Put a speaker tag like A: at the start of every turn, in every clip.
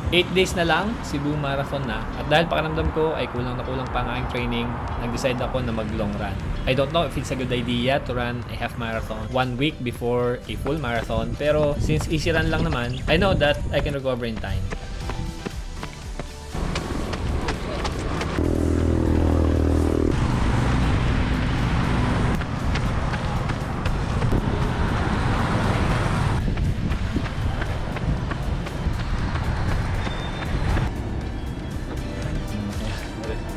A: 8 days na lang, Cebu Marathon na. At dahil pakiramdam ko ay kulang na kulang pa ang aking training, nag-decide ako na mag-long run. I don't know if it's a good idea to run a half marathon 1 week before a full marathon. Pero since easy run lang naman, I know that I can recover in time.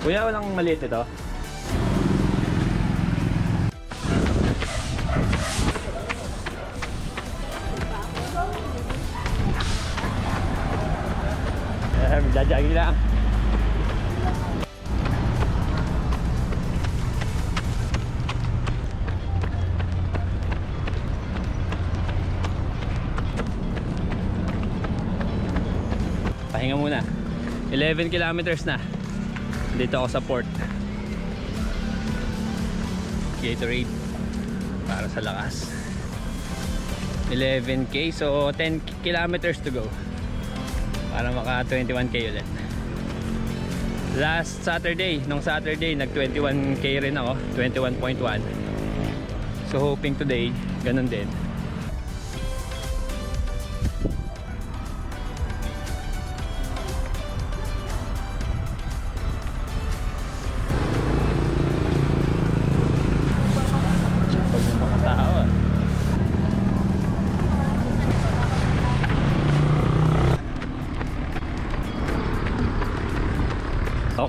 A: Kuya, walang maliit ito? Jajagi lang. Pahinga muna. 11 kilometers na. Dito ako sa port. Gatorade para sa lakas. 11k, so 10 kilometers to go para maka 21k ulit. Last Saturday, nung Saturday nag 21k rin ako, 21.1. So hoping today ganun din.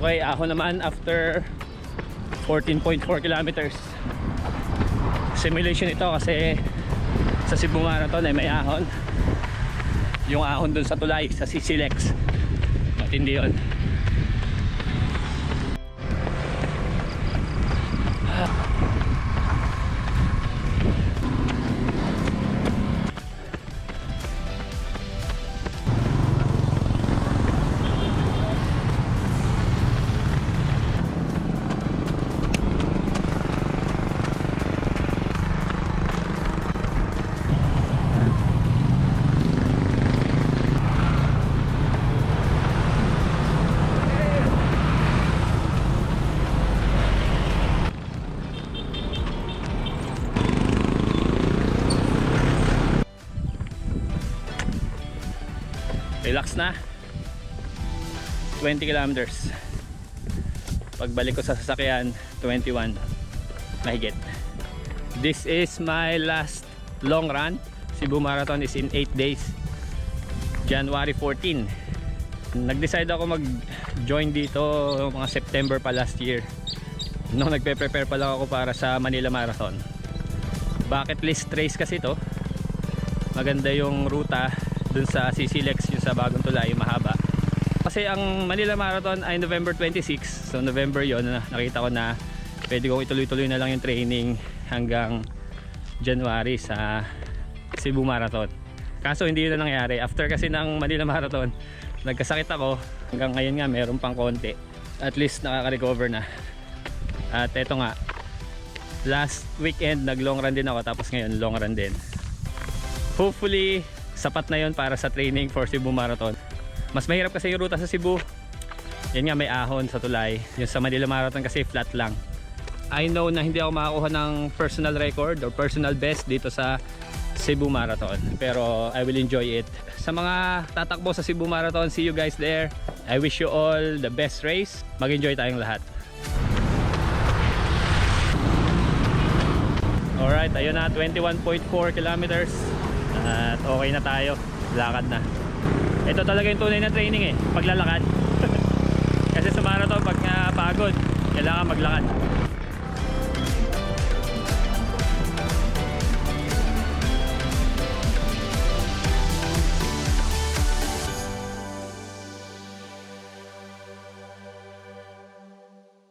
A: Okay, ako naman after 14.4 kilometers. Simulation ito kasi sa Cebu Marathon ay may ahon. Yung ahon dun sa tulay, sa CCLEX. Matindi yun. Relax na. 20 kilometers. Pagbalik ko sa sasakyan, 21 mahigit. This is my last long run. Cebu Marathon is in 8 days, January 14. Nag-decide ako mag-join dito mga September pa last year, nung nagpe-prepare pa lang ako para sa Manila Marathon. Bucket list race kasi to. Maganda yung ruta dun sa CCLEX, yung sa bagong tulay, mahaba. Kasi ang Manila Marathon ay November 26. So November yon, nakita ko na pwede kong ituloy-tuloy na lang yung training hanggang January sa Cebu Marathon. Kaso hindi yun na nangyari. After kasi ng Manila Marathon, nagkasakit ako. Hanggang ngayon nga meron pang konti. At least nakaka-recover na. At eto nga, last weekend nag long run din ako, tapos ngayon long run din. Hopefully sapat na yun para sa training for Cebu Marathon. Mas mahirap kasi yung ruta sa Cebu. Yan nga, may ahon sa tulay. Yung sa Manila Marathon kasi flat lang. I know na hindi ako makakuha ng personal record or personal best dito sa Cebu Marathon, pero I will enjoy it. Sa mga tatakbo sa Cebu Marathon, see you guys there. I wish you all the best race. Mag-enjoy tayong lahat. Alright, ayun na, 21.4 kilometers. At okay na tayo, lakad na. Ito talaga yung tunay na training eh, paglalakad. Kasi sa marathon, pag pagod, kailangan maglakad.